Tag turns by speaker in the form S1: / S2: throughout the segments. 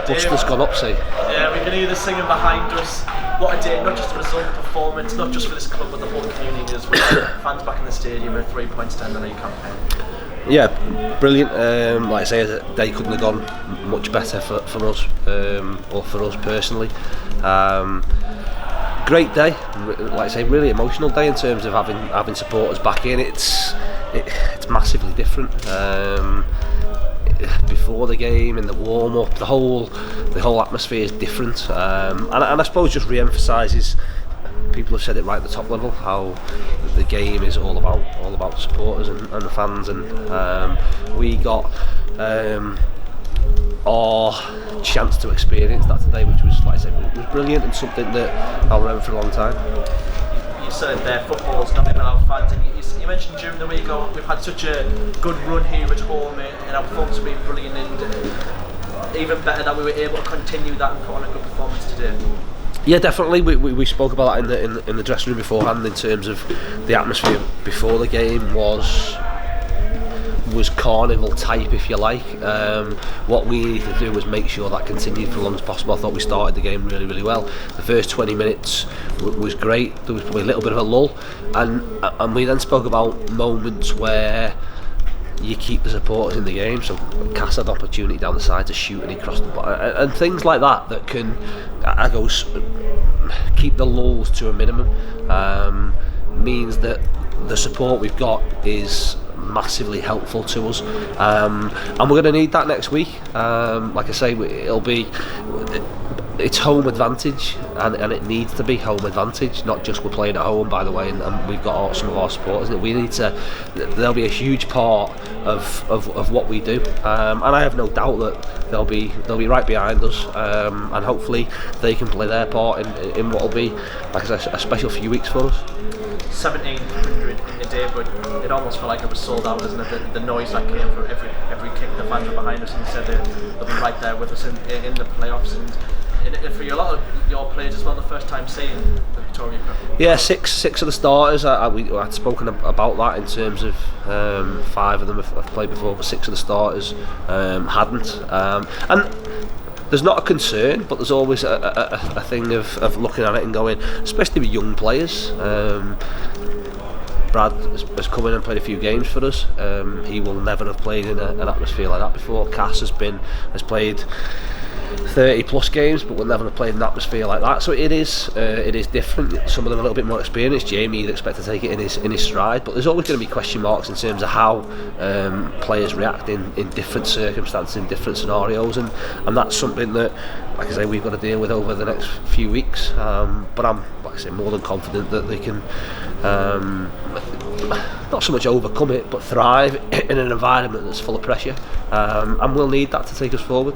S1: Buster's gone up, see.
S2: Yeah, we can hear the singing behind us. What a day, not just a result, performance, not just for this club but the whole community as well. Fans back in the stadium with 3 points to end the league campaign.
S1: Yeah, brilliant. Like I say, the day couldn't have gone much better for us, or for us personally. Great day, like I say, really emotional day in terms of having supporters back in. It's massively different. Before the game, in the warm up, the whole atmosphere is different, and I suppose just re-emphasises. People have said it right at the top level how the game is all about the supporters and the fans, and we got our chance to experience that today, which was, like I said, was brilliant and something that I'll remember for a long time.
S2: You said there, football's nothing without fans, and you mentioned during the week we've had such a good run here at home, and our performance has been brilliant, and even better that we were able to continue that and put on a good performance today.
S1: Yeah, definitely. We spoke about that in the dressing room beforehand, in terms of the atmosphere before the game was carnival type, if you like. What we needed to do was make sure that continued for as long as possible. I thought we started the game really, really well. The first 20 minutes was great. There was probably a little bit of a lull, and we then spoke about moments where you keep the supporters in the game. So Cass had an opportunity down the side to shoot and he crossed the ball, and things like that can, I go, keep the lulls to a minimum. Means that the support we've got is massively helpful to us, and we're going to need that next week. Like I say, it's home advantage, and it needs to be home advantage, not just we're playing at home, by the way, and we've got some of our supporters. They'll be a huge part of what we do, and I have no doubt that they'll be right behind us, and hopefully they can play their part in what will be, like I said, a special few weeks for us.
S2: 1,700 in a day, but it almost felt like it was sold out, isn't it? The noise that came from every kick, the fans were behind us, and you said they'll be right there with us in the playoffs. And for a lot of your players as well, the first time seeing the Victoria Cup. Yeah,
S1: six of the starters. I'd spoken about that in terms of 5 of them have played before, but 6 of the starters hadn't. And there's not a concern, but there's always a thing of looking at it and going, especially with young players. Brad has come in and played a few games for us. He will never have played in an atmosphere like that before. Cass has played 30 plus games, but will never have played in an atmosphere like that. So it is different. Some of them are a little bit more experienced. Jamie, you'd expect to take it in his stride, but there's always going to be question marks in terms of how players react in different circumstances, in different scenarios, and that's something that, like I say, we've got to deal with over the next few weeks. But I'm, like I say, more than confident that they can not so much overcome it, but thrive in an environment that's full of pressure, and we'll need that to take us forward.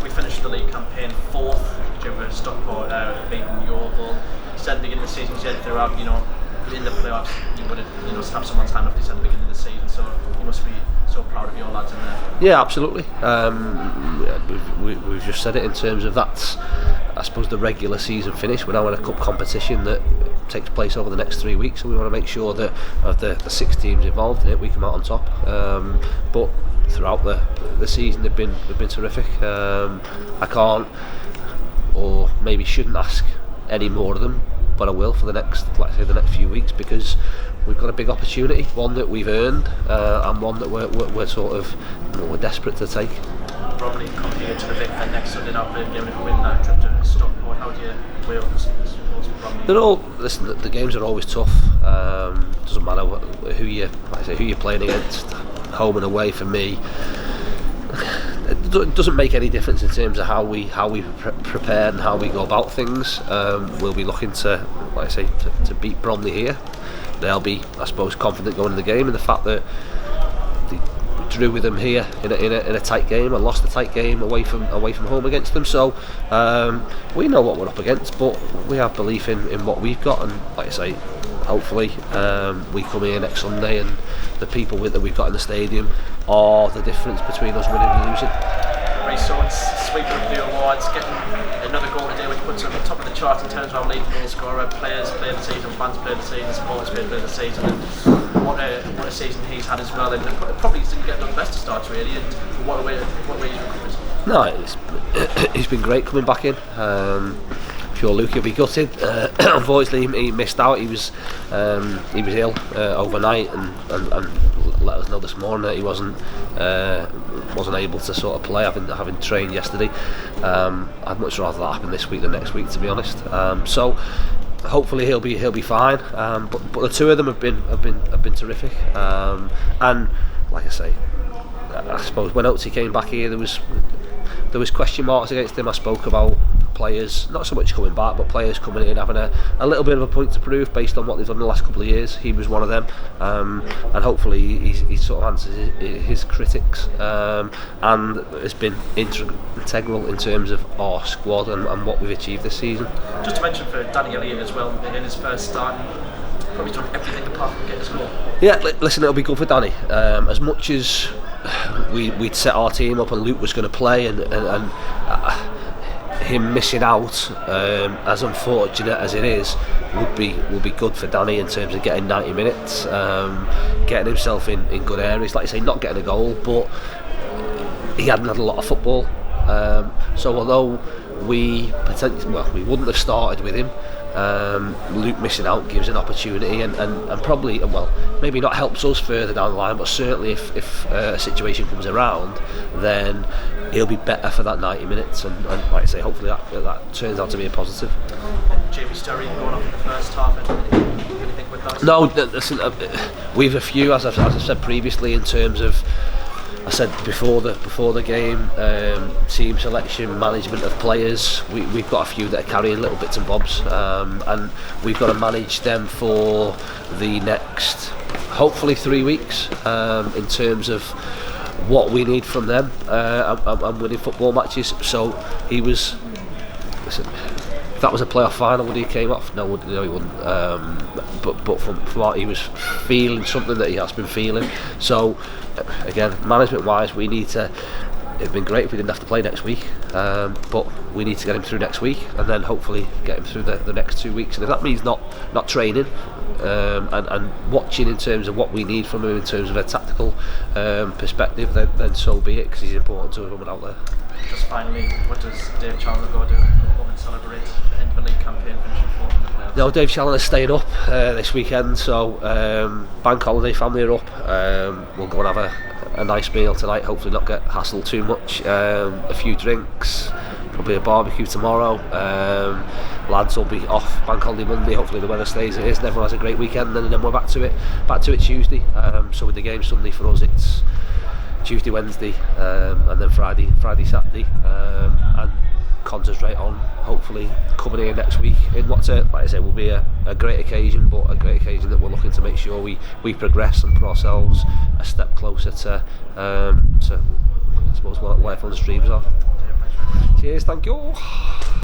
S2: We finished the league campaign 4th over Stockport, beating Yeovil. Said at the beginning of the season, said throughout, in the playoffs, you would have slapped someone's hand off this at the beginning of the season, so you must be so proud of your lads in there.
S1: Yeah, absolutely. We've just said it in terms of that's, I suppose, the regular season finish. We're now in a cup competition that takes place over the next 3 weeks, so we want to make sure that of the 6 teams involved in it, we come out on top. But throughout the season, they've been terrific. I can't, or maybe shouldn't ask any more of them, but I will for the next few weeks, because we've got a big opportunity, one that we've earned, and one that we're sort of, we're desperate to take.
S2: Probably come here to the Vic Fair next Sunday night, and even if we win that trip to Stockport, how do you weigh up the
S1: They're all, listen, the games are always tough. Doesn't matter who you're playing against, home and away. For me, it doesn't make any difference in terms of how we prepare and how we go about things. We'll be looking to, like I say, to beat Bromley here. They'll be, I suppose, confident going in the game, and the fact that they drew with them here in a tight game and lost a tight game away from home against them. So we know what we're up against, but we have belief in what we've got, and like I say, hopefully we come here next Sunday and the people that we've got in the stadium are the difference between us winning and losing.
S2: Resorts sweeping up the awards, getting another goal today, which puts them on top of the chart in terms of our leading goal scorer. Players play of the season, fans play of the season, supporters play of the season, and what a season he's had as well. And probably didn't get the best of starts really. And what way he's recovered.
S1: No, it's been great coming back in. I'm sure Luke will be gutted. Unfortunately, he missed out. He was ill overnight, and let us know this morning that he wasn't able to sort of play, having trained yesterday. I'd much rather that happen this week than next week, to be honest. So hopefully he'll be fine. But the two of them have been terrific. And like I say, I suppose when Oatsy came back here, there was question marks against him. I spoke about players, not so much coming back, but players coming in having a little bit of a point to prove based on what they've done the last couple of years. He was one of them, and hopefully he sort of answers his critics, and has been integral in terms of our squad and what we've achieved this season.
S2: Just to mention for Danny Elliott as well, in his first start, probably done everything apart from get a score.
S1: Yeah, listen, it'll be good for Danny. As much as we'd set our team up and Luke was going to play, and him missing out, as unfortunate as it is, would be good for Danny in terms of getting 90 minutes, getting himself in good areas. Like you say, not getting a goal, but he hadn't had a lot of football. So although we wouldn't have started with him, Luke missing out gives an opportunity, and probably, well, maybe not helps us further down the line, but certainly if a situation comes around, then he'll be better for that 90 minutes, and like I say, hopefully that turns out to be a positive.
S2: And Jamie Sturry going off in the first half, anything with that?
S1: No, listen, we've a few, as I've said previously, in terms of, I said before the game, team selection, management of players. We've got a few that are carrying little bits and bobs, and we've got to manage them for the next, hopefully, 3 weeks, in terms of what we need from them, and winning football matches. So he was. Listen, if that was a playoff final, would he have came off? No, he wouldn't. But from what he was feeling, something that he has been feeling. So again, management wise, we need to. It'd been great if we didn't have to play next week, but we need to get him through next week, and then hopefully get him through the next 2 weeks. And if that means not training, and watching in terms of what we need from him in terms of a tactical perspective, then so be it, because he's important to everyone out there.
S2: Just finally, what does Dave Challinor go do? Go home and celebrate the end of the league campaign, finishing fourth in the playoffs?
S1: No, Dave Challinor's staying up this weekend, so bank holiday, family are up. We'll go and have a nice meal tonight, hopefully not get hassled too much. A few drinks, probably a barbecue tomorrow. Lads will be off bank holiday Monday, hopefully the weather stays as it is and everyone has a great weekend, and then we're back to it Tuesday. So with the game Sunday for us, it's Tuesday, Wednesday, and then Friday, Saturday, and concentrate on hopefully coming here next week in what's like I say, will be a great occasion, but a great occasion that we're looking to make sure we progress and put ourselves a step closer to I suppose what everyone's dreams are. Cheers, thank you.